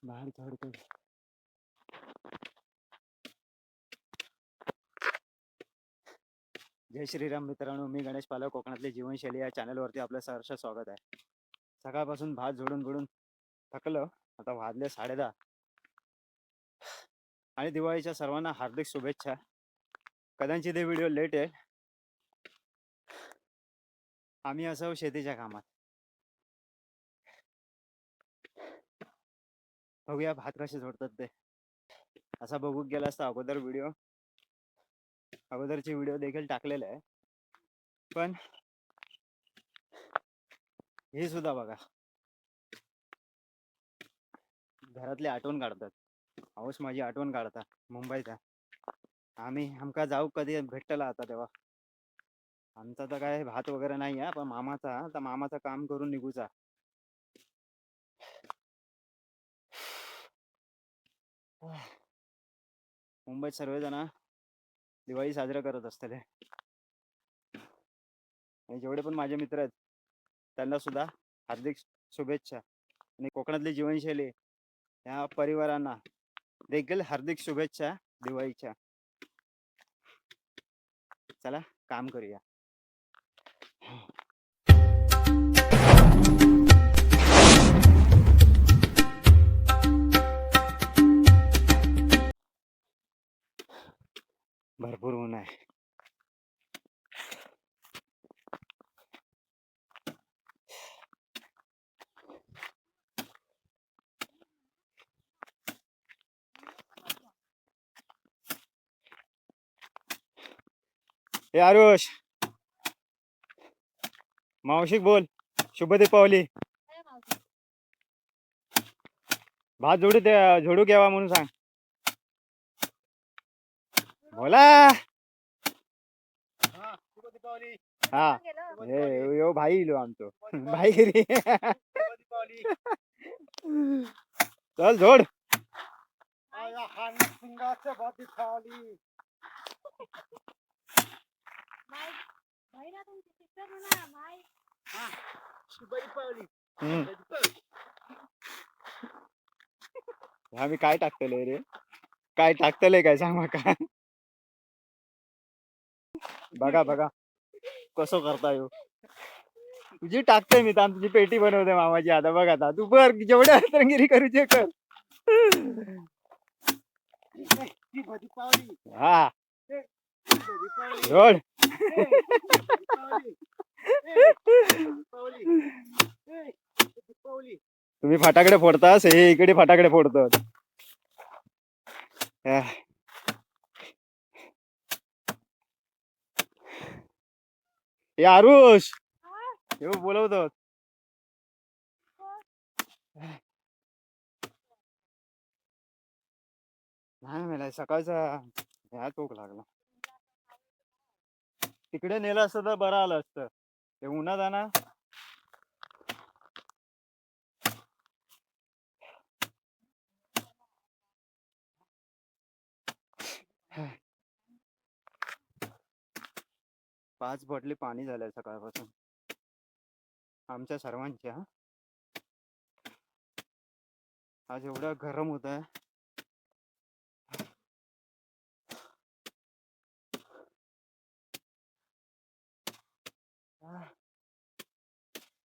बाहेर चढतो. जय श्रीराम मित्रांनो, मी गणेश पालक. कोकणातली जीवनशैली या चॅनलवरती आपलं सहर्ष स्वागत आहे. सकाळपासून भात झोडून बुडून थकलो. आता वाजले 10:30 आणि दिवाळीच्या सर्वांना हार्दिक शुभेच्छा. कदाचित हे व्हिडिओ लेट आहे. आम्ही असो शेतीच्या कामात. बघूया भात कसे झोडतात ते. असा बघू गेला असता अगोदरचे व्हिडिओ देखील टाकलेले आहे, पण हे सुद्धा बघा, घरातली आठवण काढतात. पाऊस माझी आठवण काढता मुंबईचा. आमका जाऊ कधी भेटला आता तेव्हा. आमचा तर काय भात वगैरे नाही आहे, पण मामाचा काम करून निघूचा. मुंबईत सर्वजण दिवाळी साजरा करत असतात, आणि जेवढे पण माझे मित्र आहेत त्यांना सुद्धा हार्दिक शुभेच्छा. आणि कोकणातली जीवनशैली या परिवारांना देखील हार्दिक शुभेच्छा दिवाळीच्या. चला काम करूया. भरपूर ऊन आहे. हे आरुष, मावशीक बोल शुभ दीपावली. भात झोडू घ्यावा म्हणून सांग. बोला. हा यो भाई इलो आमचो भाई गिरी. चल झोड. आम्ही काय टाकतले रे, काय टाकतले काय सांग माका. बघा बघा कसं करता येऊ. तुझी टाकते मी तर तुझी पेटी बनवते मामाची. आता बघ, आता तू बर जेवढे अडतरगिरी करूचे कर. हा रोड. तुम्ही फटाकडे फोडतास, हे इकडे फटाकडे फोडतात. हे आरुष हे बोलवतो. नाही मला सकाळचा ह्या तोक लागला. तिकडे नेलं असतं तर बरं आलं असतं. ते उन्हात आहे ना. पाच बॉटली पाणी झालंय सकाळपासून आमच्या सर्वांच्या. आज एवढं गरम होत आहे.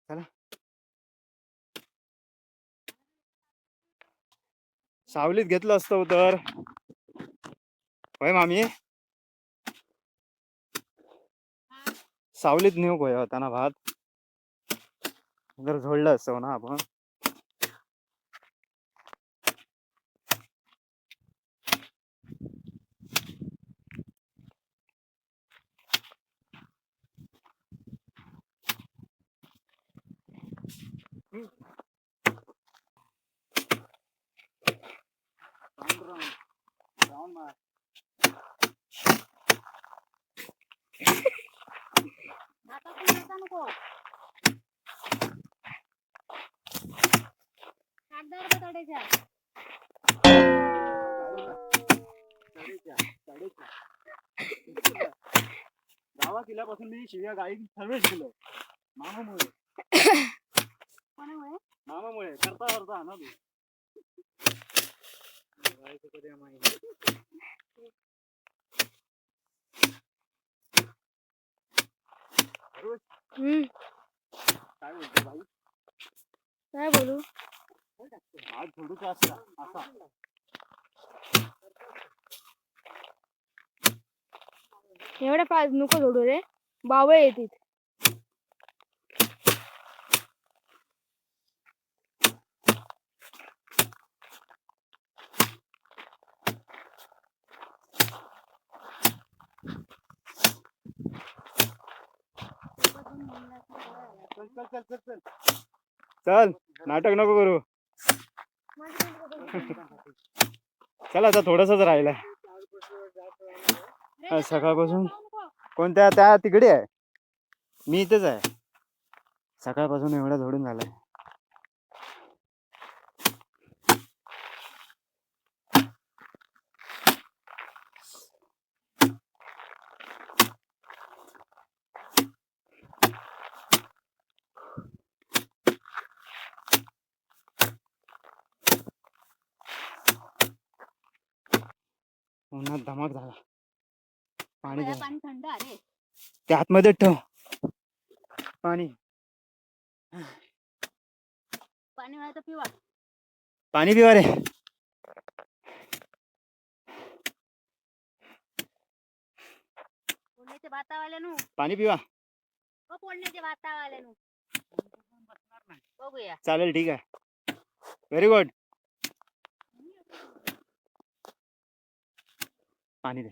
चला सावलीत घेतलं असतं तर. होय मामी, सावलीत नेऊ होय होता ना भात. जर झोडलं असतं ना आपण. गावात गेल्यापासून मी शिव्या गाई सर्वच दिलं मामामुळे. मामामुळे करता करता ना तू. काय बोलतो भाई? काय बोलू? हात झोडूचा असला असा. एवढ्या पाच नको सोडू रे, बावळ येतील. चल चल चल चल चल चल, नाटक नको करू. चल आता थोडसच राहिलंय. सकाळपासून कोणत्या त्या तिकडे आहे, मी इथेच आहे. सकाळपासून एवढा झोडून झालाय. उन्हात धमाक झाला. पाणी दे. पाणी थंड आहे. ते आतमध्ये ठेव पाणी. पाणी वाळतं पिवा. पाणी पिवा रे. पोळण्याचे भातावाल्यानु पाणी पिवा. पोळण्याचे भातावाल्यानु बघूया. चालेल, ठीक आहे. Very good. पाणी दे.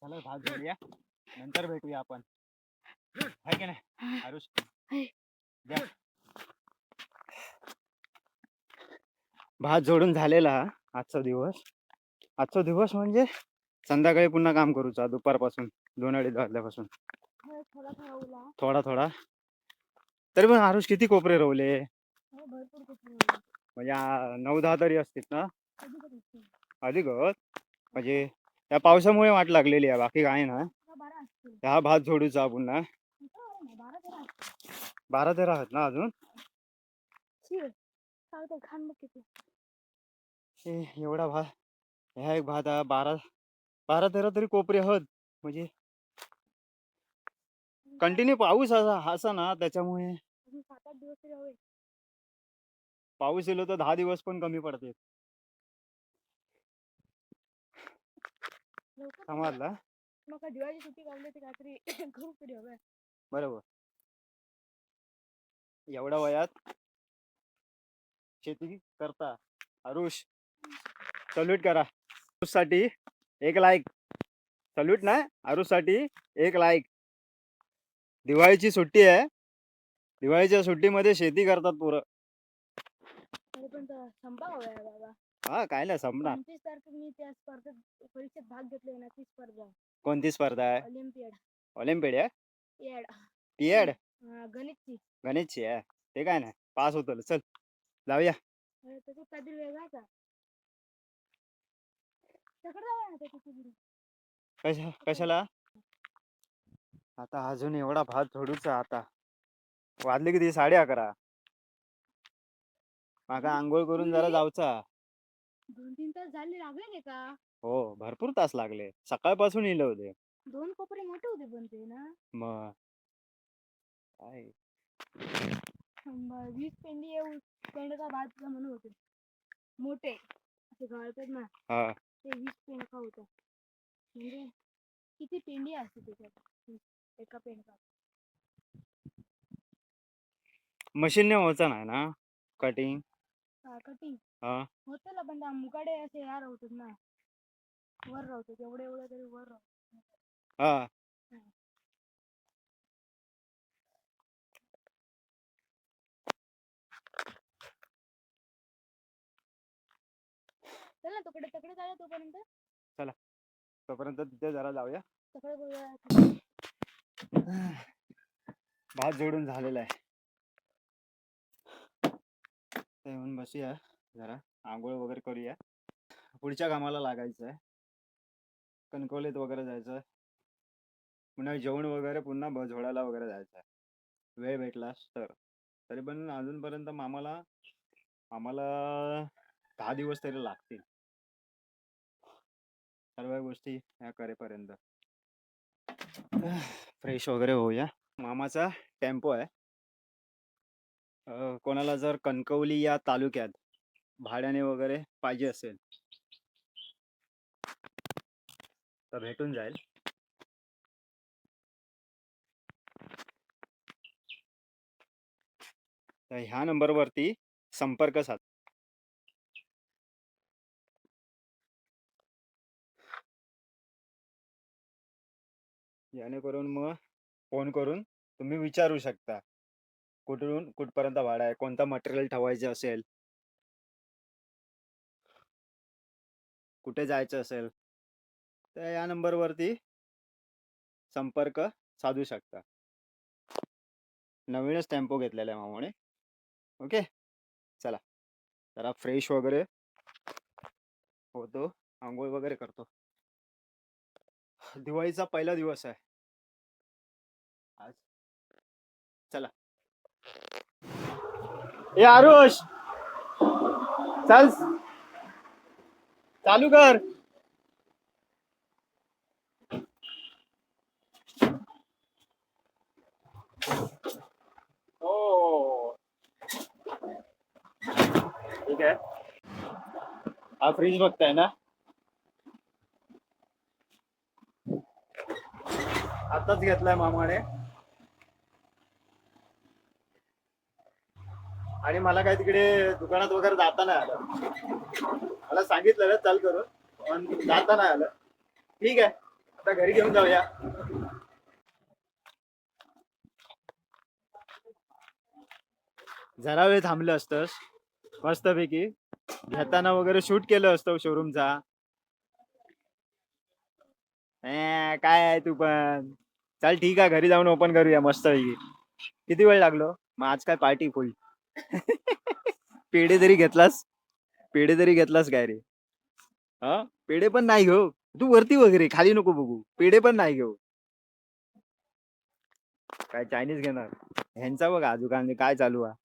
चला भात जोडूया, नंतर भेटूया आपण, आहे की नाही आरुष? जा. भात जोडून झालेला आजचा दिवस. आजचा दिवस म्हणजे संध्याकाळी पुन्हा काम करूचा, दुपारपासून 2-2:30 वाजल्यापासून थोडा थोडा. तरी पण आरुष किती कोपरे रोवले? म्हणजे 9-10 तरी असतील ना अधिक. म्हणजे त्या पावसामुळे वाट लागलेली आहे, बाकी काय ना. हा भात जोडूचा पुन्हा 12-13 आहेत ना अजून. एवढा भात, ह्या एक भात 12-13 तरी कोपरे आहेत. म्हणजे कंटिन्यू पाऊस असा ना, त्याच्यामुळे 7-8 दिवस तरी हवे. पाऊस येलो तर 10 दिवस पण कमी पडते. समजला? मग दिवाळी सुट्टी काढली तर काहीतरी करू तरी हवं. बरोबर. एवढ्या वयात शेती करता आरुष, सल्यूट करा. आरुष साठी 1 लाईक. सल्यूट ना आरुष साठी 1 लाईक. दिवाळीची सुट्टी आहे, दिवाळीच्या सुट्टीमध्ये शेती करतात पोरं. पण संपा हवा बाबा. हा काय नाही संपणार. 25 तारखेला मी त्या स्पर्धेत परीक्षेत भाग घेतले ना, ती स्पर्धा. कोणती स्पर्धा आहे? ऑलिम्पियड. ऑलिम्पियड आहे? एड. पीएड? गणितची. गणितची आहे ते काय नाही, पास होतो. चल जाऊया. त्याचा काहीतरी वेगळा का तिकडे जाऊया ना त्याच्या. कशाला? आता अजून एवढा भात झोडूचा. आता वाजले किती? 11:30. माका आंघोळ करून जरा जाऊचा. 2-3 तास झाले लागले का? हो, भरपूर तास लागले. सकाळपासून इले होते. 2 कोपरे मोठे होते पण ते ना. मग काय 20 पेंडी पेंडका भात म्हणून होते मोठे असे गळतात ना. हा, ते 20 पेंडका होता. म्हणजे किती पेंडी असते त्याच्यात एका पेंडका? मशीनने व्हायचं नाही ना कटिंग? कटिंग हा होतं ना, पण मुकाडे असे यार होतात ना, वर राहतात. एवढे तरी वर राहतात. हा. चला तिकडे जाऊया तोपर्यंत. चला तोपर्यंत तिथे जरा जाऊया. भात जोडून झालेला आहे. ते येऊन बसूया जरा, आंघोळ वगैरे करूया. पुढच्या कामाला लागायचं आहे. कणकवलीत वगैरे जायचं. पुन्हा जेवण वगैरे पुन्हा झोळाला वगैरे जायचं आहे वेळ भेटलास तर. तरी पण अजूनपर्यंत आम्हाला आम्हाला 10 दिवस तरी लागतील सर्व गोष्टी ह्या करेपर्यंत. फ्रेश वगैरे होऊया. मामाचा टेम्पो आहे. कोणाला जर कणकवली या तालुक्यात भाड्याने वगैरे पाहिजे असेल तर भेटून जाईल. तर ह्या नंबरवरती संपर्क साध. जेणेकरून मग फोन करून तुम्ही विचारू शकता कुठून कुठपर्यंत भाडा आहे, कोणता मटेरियल ठेवायचं असेल, कुठे जायचं असेल तर या नंबरवरती संपर्क साधू शकता. नवीनच टेम्पो घेतलेला आहे मामाने. ओके चला जरा फ्रेश वगैरे होतो, आंघोळ वगैरे करतो. दिवाळीचा पहिला दिवस आहे आज. चला ए आरुष चल चालू कर. हो ठीक आहे. हा फ्रीज बघताय ना, आताच घेतलाय मामाने. आणि मला काय तिकडे दुकानात वगैरे जाता नाही आलं. मला सांगितलं चल करून पण जाता नाही आलं. ठीक आहे आता घरी घेऊन जाऊया. जरा वेळ थांबलं असतंस मस्तपैकी घेताना वगैरे शूट केलं असतं शोरूमचा. काय आहे तू पण. चल ठीक आहे घरी जाऊन ओपन करूया मस्तपैकी. किती वेळ लागलो मग आज काय पार्टी फुल. पेढे तरी घेतलास, पेढे तरी घेतलास काय रे. हा पेढे पण नाही घेऊ तू वरती वगैरे खाली नको बघू. पेढे पण नाही घेऊ काय चायनीज घेणार. ह्यांचा बघा दुकान काय चालू आहे.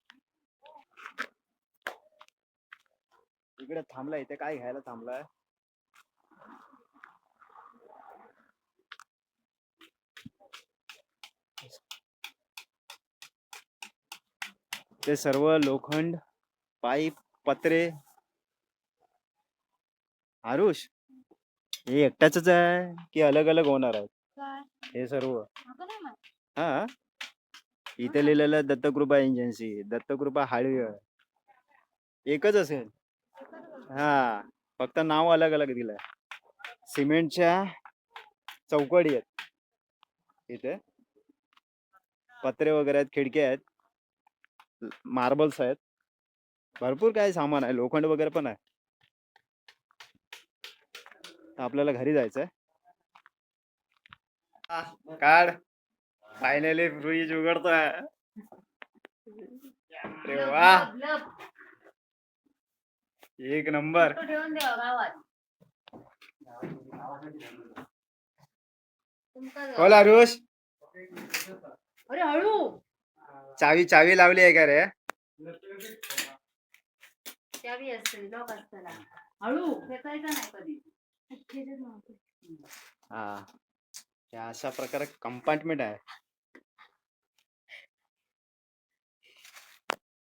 इकडे थांबलाय इथे काय घ्यायला थांबलाय. ते सर्व लोखंड पाईप पत्रे. आरुष हे एकट्याच आहे की अलग अलग होणार आहेत काय हे सर्व. मला नाही माहित. हा इथे लिहिलेलं दत्तकृपा एजन्सी दत्तकृपा हार्डवेअर एकच असेल. हा फक्त नाव अलग अलग दिलंय. सिमेंटच्या चौकडी आहेत इथे, पत्रे वगैरे आहेत, खिडक्या आहेत, मार्बल्स आहेत, भरपूर काय सामान आहे, लोखंड वगैरे पण आहे. आपल्याला घरी जायचंय. काढ फायनली फ्रीज उघडतोय. अरे वा एक नंबर. ठेवून द्या गावात. बोल आरुष अरे हळू. चावी चावी लावली आहे का रे. चावी असते लॉक असताना हळू फेकायचा नाही कधी. हा या अशा प्रकारे कंपार्टमेंट आहे.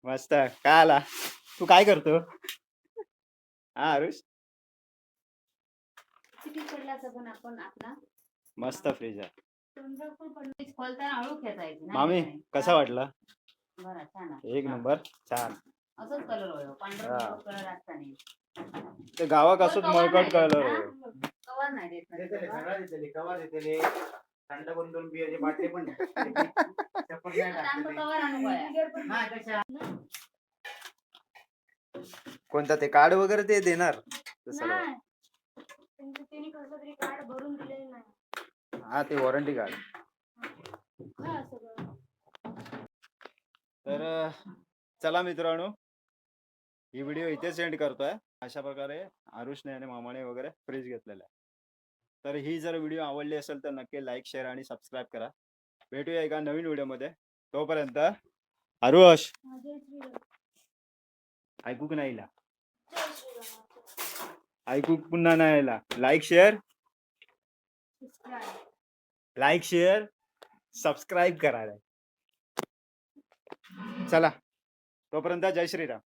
मस्त काय आला तू काय करतो. हा आरुष किती पडला पण आपण आपला मस्त फ्रीज आहे. खोलताना हळू खेचायची. मामी कसा वाटला. बरं छान एक नंबर छान. असंच कलर होईल पांढरा कलर असता नाही. ते गावात असंच मळकट कलर आहे. कवर नाही देत थंड करून 2 बिअरची बाटली पण कवर आणू गोळ्या. कोणता ते कार्ड वगैरे ते देणार तसं नाही. नाही त्यांनी कसं तरी कार्ड भरून दिलेलं नाही. हा ते वॉरंटी कार्ड. हा सगळं. तर चला मित्रांनो ही व्हिडिओ इथे सेंड करतोय. अशा प्रकारे आरुषने आणि मामाने वगैरे फ्रीज घेतलेला आहे. तर ही जर व्हिडिओ आवडली असेल तर नक्की लाईक शेअर आणि सबस्क्राईब करा. भेटूया एका नवीन व्हिडिओमध्ये. तोपर्यंत आरुष हा, जय श्रीराम. ऐकूक नाही आला. जय श्रीराम. ऐकूक पुन्हा नाही आला. लाईक शेअर सबस्क्राईब करा. चला तोपर्यंत जय श्रीराम.